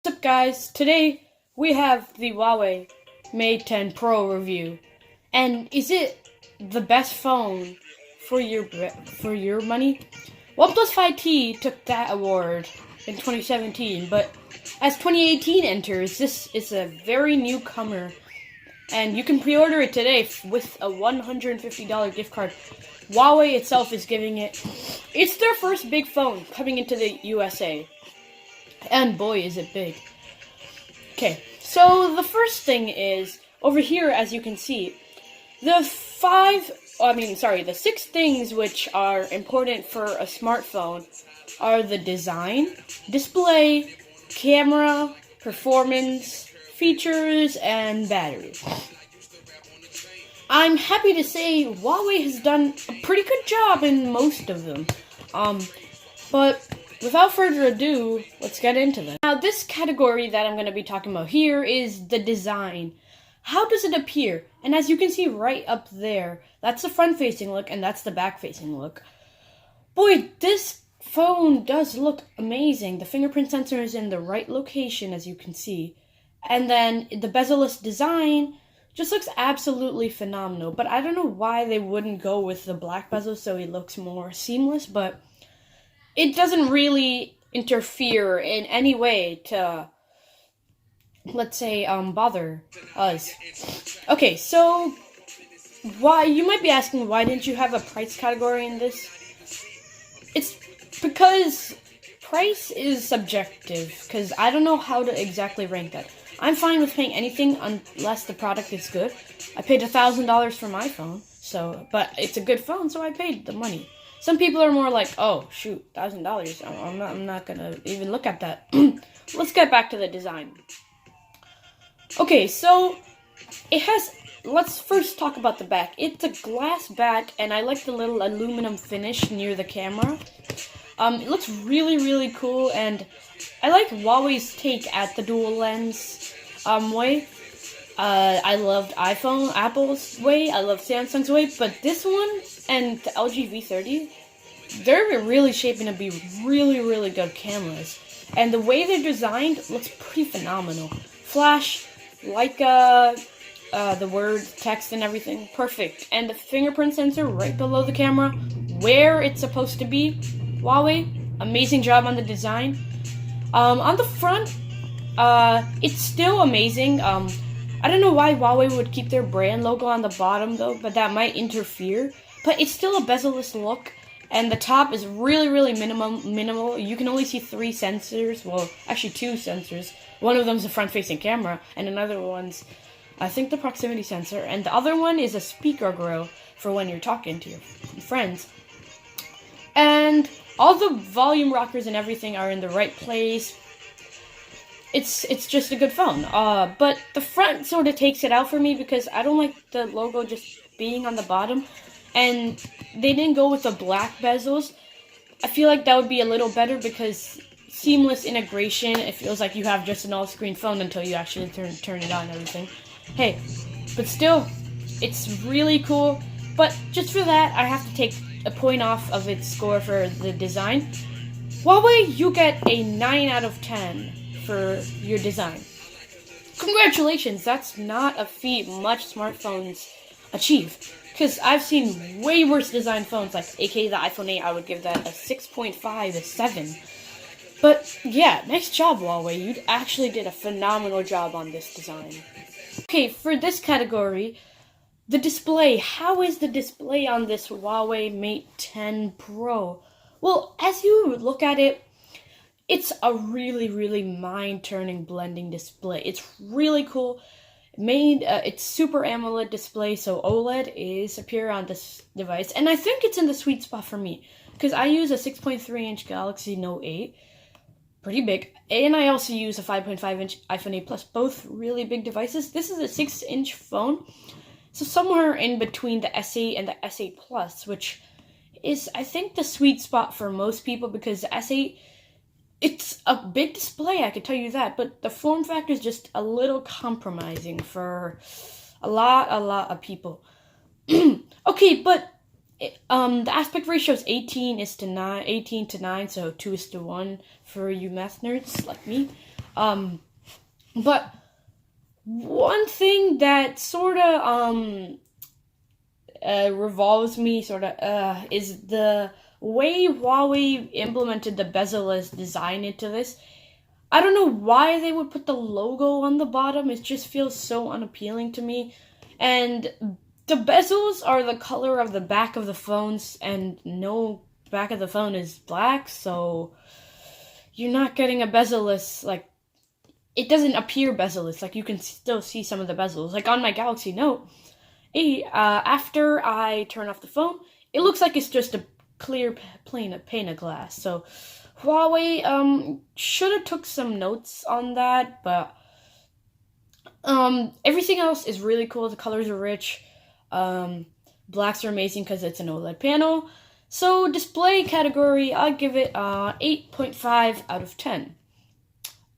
What's up, guys? Today we have the Huawei Mate 10 Pro review. And is it the best phone for your money? OnePlus 5T took that award in 2017, but as 2018 enters, this is a very newcomer, and you can pre-order it today with a $150 gift card. Huawei itself is giving it. It's their first big phone coming into the USA. And boy, is it big. Okay, so the first thing is, over here, as you can see, the six things which are important for a smartphone are the design, display, camera, performance, features, and battery. I'm happy to say Huawei has done a pretty good job in most of them. But without further ado, let's get into them. Now, this category that I'm going to be talking about here is the design. How does it appear? And as you can see right up there, that's the front-facing look, and that's the back-facing look. Boy, this phone does look amazing. The fingerprint sensor is in the right location, as you can see. And then the bezel-less design just looks absolutely phenomenal. But I don't know why they wouldn't go with the black bezel so it looks more seamless, but it doesn't really interfere in any way to, let's say, bother us. Okay, so why you might be asking, why didn't you have a price category in this? It's because price is subjective, because I don't know how to exactly rank that. I'm fine with paying anything unless the product is good. I paid $1,000 for my phone, but it's a good phone, so I paid the money. Some people are more like, oh, shoot, $1,000. I'm not gonna even look at that. Let's get back to the design. Okay, so let's first talk about the back. It's a glass back, and I like the little aluminum finish near the camera. It looks really, really cool, and I like Huawei's take at the dual lens way. I loved Apple's way, I love Samsung's way, but this one and the LG V30, they're really shaping to be really, really good cameras. And the way they're designed looks pretty phenomenal. Flash, Leica, the word, text, and everything, perfect. And the fingerprint sensor right below the camera, where it's supposed to be. Huawei, amazing job on the design. On the front, it's still amazing. I don't know why Huawei would keep their brand logo on the bottom, though, but that might interfere. But it's still a bezel-less look, and the top is really, really minimal. You can only see 3 sensors. Well, actually 2 sensors. One of them's a front-facing camera, and another one's, I think, the proximity sensor. And the other one is a speaker grill for when you're talking to your friends. And all the volume rockers and everything are in the right place. It's just a good phone. But the front sort of takes it out for me because I don't like the logo just being on the bottom. And they didn't go with the black bezels. I feel like that would be a little better because seamless integration, it feels like you have just an all-screen phone until you actually turn it on and everything. Hey, but still, it's really cool. But just for that, I have to take a point off of its score for the design. Huawei, you get a 9 out of 10 for your design. Congratulations, that's not a feat much smartphones achieve. Because I've seen way worse design phones, like aka the iPhone 8, I would give that a 6.5, a 7. But yeah, nice job, Huawei. You actually did a phenomenal job on this design. Okay, for this category, the display. How is the display on this Huawei Mate 10 Pro? Well, as you look at it, it's a really, really mind-turning blending display. It's really cool. It's Super AMOLED display, so OLED is superior on this device. And I think it's in the sweet spot for me, because I use a 6.3-inch Galaxy Note 8, pretty big, and I also use a 5.5-inch iPhone 8 Plus, both really big devices. This is a 6-inch phone, so somewhere in between the S8 and the S8 Plus, which is, I think, the sweet spot for most people, because the S8, it's a big display, I can tell you that, but the form factor is just a little compromising for a lot of people. Okay, but the aspect ratio is 18 to 9, so 2:1 for you math nerds like me. But one thing that sort of revolves me is the way Huawei implemented the bezel-less design into this. I don't know why they would put the logo on the bottom. It just feels so unappealing to me. And the bezels are the color of the back of the phones, and no back of the phone is black, so you're not getting a bezel-less, like, it doesn't appear bezel-less, like, you can still see some of the bezels. Like, on my Galaxy Note 8, after I turn off the phone, it looks like it's just a clear pane of glass. So Huawei should have took some notes on that, but everything else is really cool. The colors are rich. Blacks are amazing because it's an OLED panel. So display category, I give it 8.5 out of 10.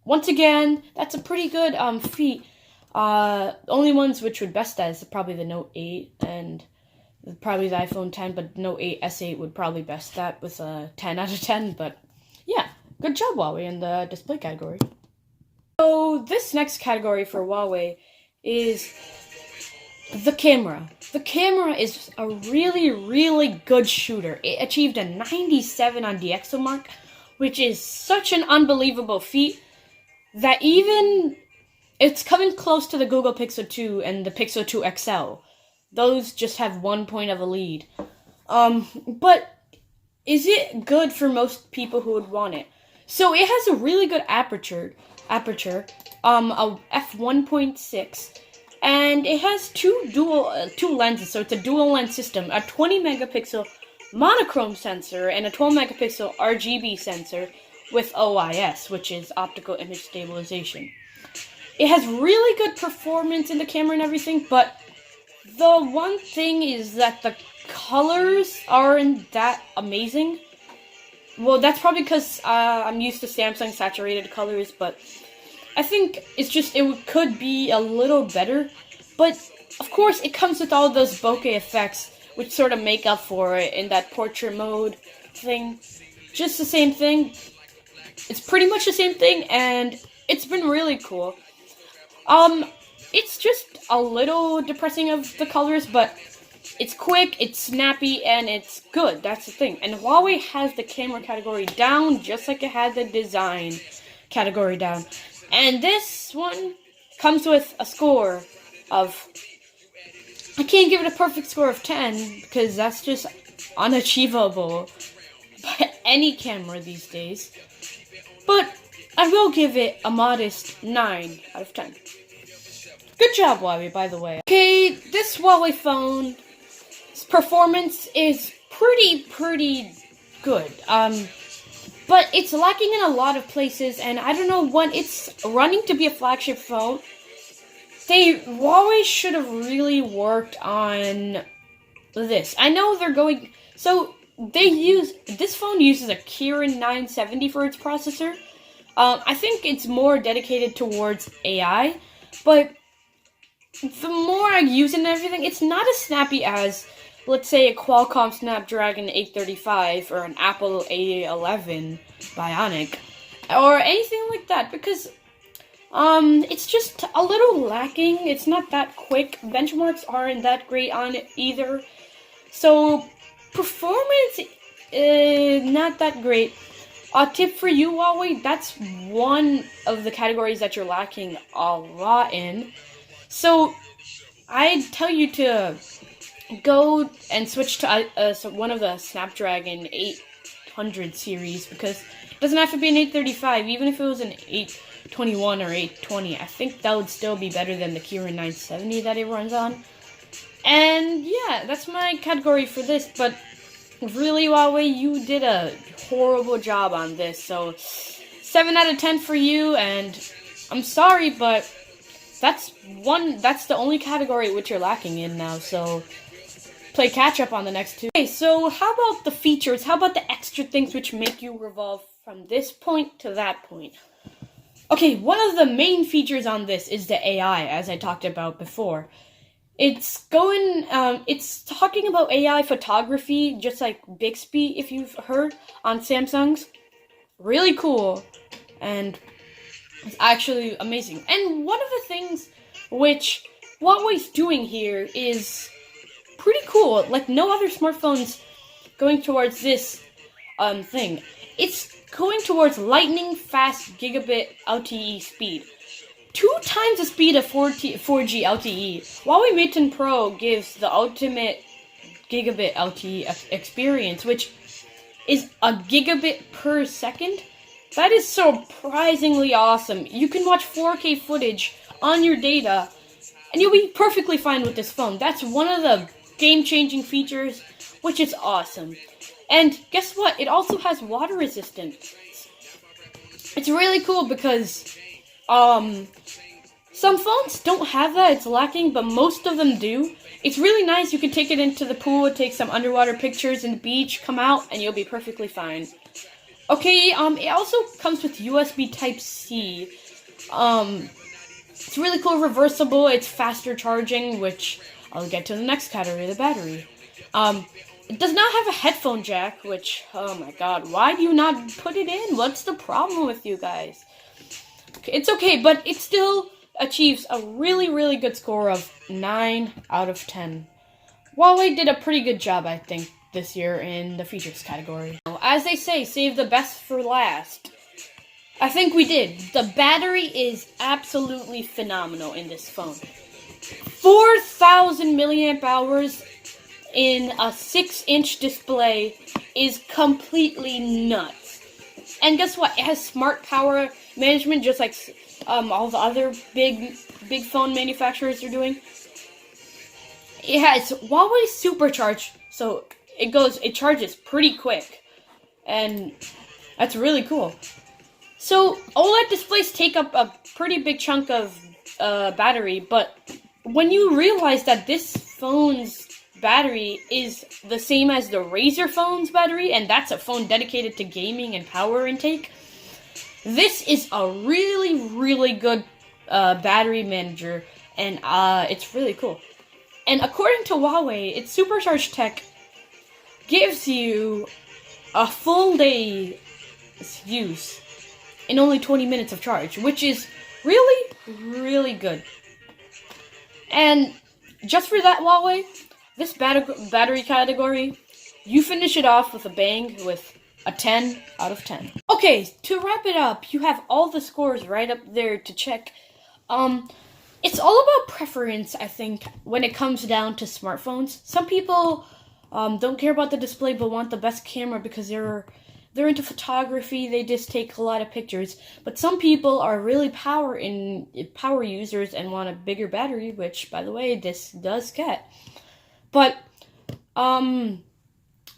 Once again, that's a pretty good feat. Only ones which would best that is probably the Note 8 and probably the iPhone 10, but Note 8 S8 would probably best that with a 10 out of 10. But yeah, good job, Huawei, in the display category. So this next category for Huawei is the camera. The camera is a really, really good shooter. It achieved a 97 on DxOMark, which is such an unbelievable feat that even it's coming close to the Google Pixel 2 and the Pixel 2 XL. Those just have 1 point of a lead. But is it good for most people who would want it? So it has a really good aperture, a f1.6, and it has two lenses. So it's a dual lens system, a 20 megapixel monochrome sensor and a 12 megapixel RGB sensor with OIS, which is optical image stabilization. It has really good performance in the camera and everything, but the one thing is that the colors aren't that amazing. Well, that's probably because I'm used to Samsung saturated colors, but I think it's just, it could be a little better. But, of course, it comes with all those bokeh effects, which sort of make up for it in that portrait mode thing. Just the same thing. It's pretty much the same thing, and it's been really cool. It's just a little depressing of the colors, but it's quick, it's snappy, and it's good. That's the thing. And Huawei has the camera category down just like it had the design category down. And this one comes with a score of, I can't give it a perfect score of 10 because that's just unachievable by any camera these days. But I will give it a modest 9 out of 10. Good job, Huawei, by the way. Okay, this Huawei phone's performance is pretty good. But it's lacking in a lot of places, and I don't know when it's running to be a flagship phone. Huawei should have really worked on this. I know they're going, so this phone uses a Kirin 970 for its processor. I think it's more dedicated towards AI, but the more I use it and everything, it's not as snappy as, let's say, a Qualcomm Snapdragon 835 or an Apple A11 Bionic or anything like that, because it's just a little lacking. It's not that quick. Benchmarks aren't that great on it either. So performance not that great. A tip for you, Huawei, that's one of the categories that you're lacking a lot in. So I'd tell you to go and switch to one of the Snapdragon 800 series, because it doesn't have to be an 835. Even if it was an 821 or 820, I think that would still be better than the Kirin 970 that it runs on. And yeah, that's my category for this. But really, Huawei, you did a horrible job on this. So 7 out of 10 for you, and I'm sorry, but that's the only category which you're lacking in now. So play catch up on the next two. Okay, so how about the features? How about the extra things which make you revolve from this point to that point? Okay, one of the main features on this is the AI, as I talked about before. It's talking about AI photography, just like Bixby, if you've heard, on Samsung's. Really cool. And It's actually amazing. And one of the things which Huawei's doing here is pretty cool. Like no other smartphones going towards this thing. It's going towards lightning fast gigabit LTE speed. 2 times the speed of 4G LTE. Huawei Mate 10 Pro gives the ultimate gigabit LTE experience, which is a gigabit per second. That is surprisingly awesome. You can watch 4K footage on your data, and you'll be perfectly fine with this phone. That's one of the game-changing features, which is awesome. And guess what? It also has water resistance. It's really cool because some phones don't have that. It's lacking, but most of them do. It's really nice. You can take it into the pool, take some underwater pictures in the beach, come out, and you'll be perfectly fine. Okay, it also comes with USB Type-C. It's really cool, reversible. It's faster charging, which I'll get to in the next category, the battery. It does not have a headphone jack, which, oh my god, why do you not put it in? What's the problem with you guys? It's okay, but it still achieves a really, really good score of 9 out of 10. Huawei did a pretty good job, I think, this year in the features category. As they say, save the best for last. I think we did. The battery is absolutely phenomenal in this phone. 4,000 milliamp hours in a 6-inch display is completely nuts. And guess what? It has smart power management, just like all the other big phone manufacturers are doing. It has Huawei Supercharge, so it charges pretty quick, and that's really cool. So OLED displays take up a pretty big chunk of battery, but when you realize that this phone's battery is the same as the Razer phone's battery, and that's a phone dedicated to gaming and power intake, this is a really, really good battery manager, and it's really cool. And according to Huawei, its supercharged tech gives you a full day use in only 20 minutes of charge, which is really, really good. And just for that, Huawei, this battery category, you finish it off with a bang with a 10 out of 10. Okay, to wrap it up, you have all the scores right up there to check. It's all about preference, I think, when it comes down to smartphones. Some people don't care about the display but want the best camera because they're into photography, they just take a lot of pictures. But some people are really power users and want a bigger battery, which, by the way, this does get. But,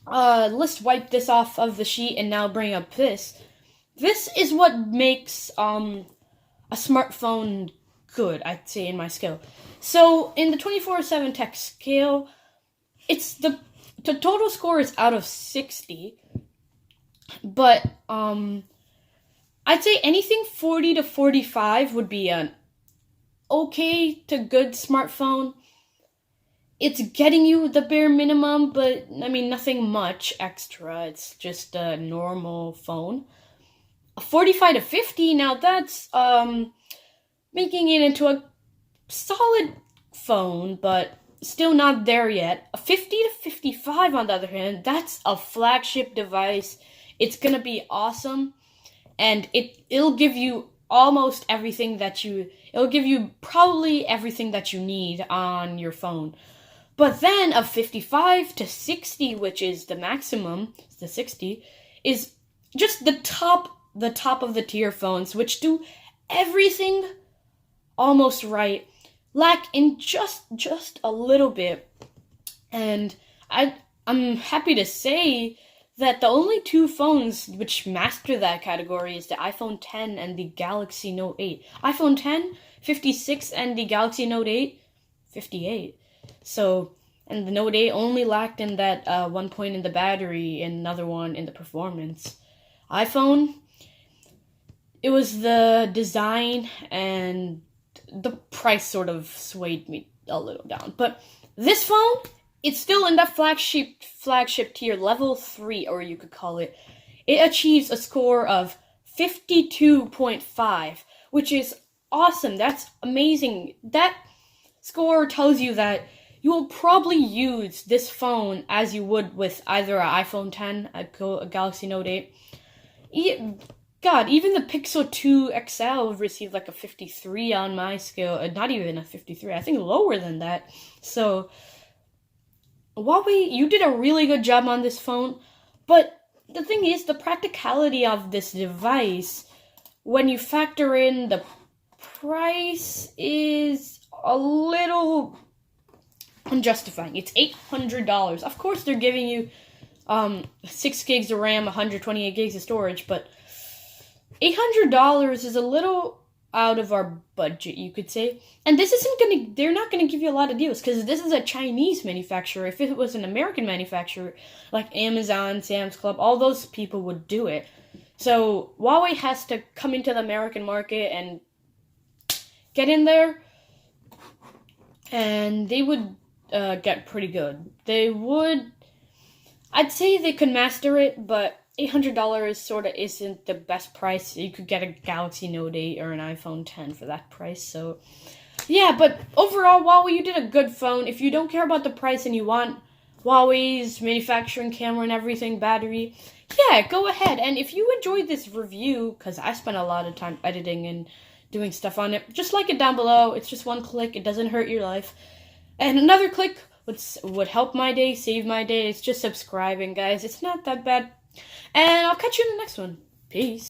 let's wipe this off of the sheet and now bring up this. This is what makes a smartphone good, I'd say, in my scale. So, in the 24/7 tech scale, it's the total score is out of 60. But, I'd say anything 40 to 45 would be an okay to good smartphone. It's getting you the bare minimum, but, I mean, nothing much extra. It's just a normal phone. A 45 to 50, now that's, making it into a solid phone, but still not there yet. A 50 to 55, on the other hand, that's a flagship device. It's gonna be awesome, and it'll give you almost everything it'll give you probably everything that you need on your phone. But then a 55 to 60, which is the maximum, the 60, is just the top of the tier phones, which do everything almost right, lack in just a little bit. And I'm happy to say that the only 2 phones which master that category is the iPhone 10 and the Galaxy Note 8. iPhone 10, 56, and the Galaxy Note 8, 58. So, and the Note 8 only lacked in that one point in the battery and another one in the performance. iPhone, it was the design and the price sort of swayed me a little down. But this phone, it's still in that flagship tier, level 3, or you could call it. It achieves a score of 52.5, which is awesome. That's amazing. That score tells you that you will probably use this phone as you would with either an iPhone 10, a Galaxy Note 8. God, even the Pixel 2 XL received like a 53 on my scale. Not even a 53, I think lower than that. So, Huawei, you did a really good job on this phone. But the thing is, the practicality of this device, when you factor in the price, is a little unjustifying. It's $800. Of course, they're giving you 6 gigs of RAM, 128 gigs of storage, but $800 is a little out of our budget, you could say. And this they're not gonna give you a lot of deals, because this is a Chinese manufacturer. If it was an American manufacturer, like Amazon, Sam's Club, all those people would do it. So Huawei has to come into the American market and get in there, and they would get pretty good. I'd say they could master it, but $800 sort of isn't the best price. You could get a Galaxy Note 8 or an iPhone 10 for that price. So, yeah, but overall, Huawei, you did a good phone. If you don't care about the price and you want Huawei's manufacturing, camera, and everything, battery, yeah, go ahead. And if you enjoyed this review, because I spent a lot of time editing and doing stuff on it, just like it down below. It's just one click. It doesn't hurt your life. And another click would help my day, save my day. It's just subscribing, guys. It's not that bad. And I'll catch you in the next one. Peace.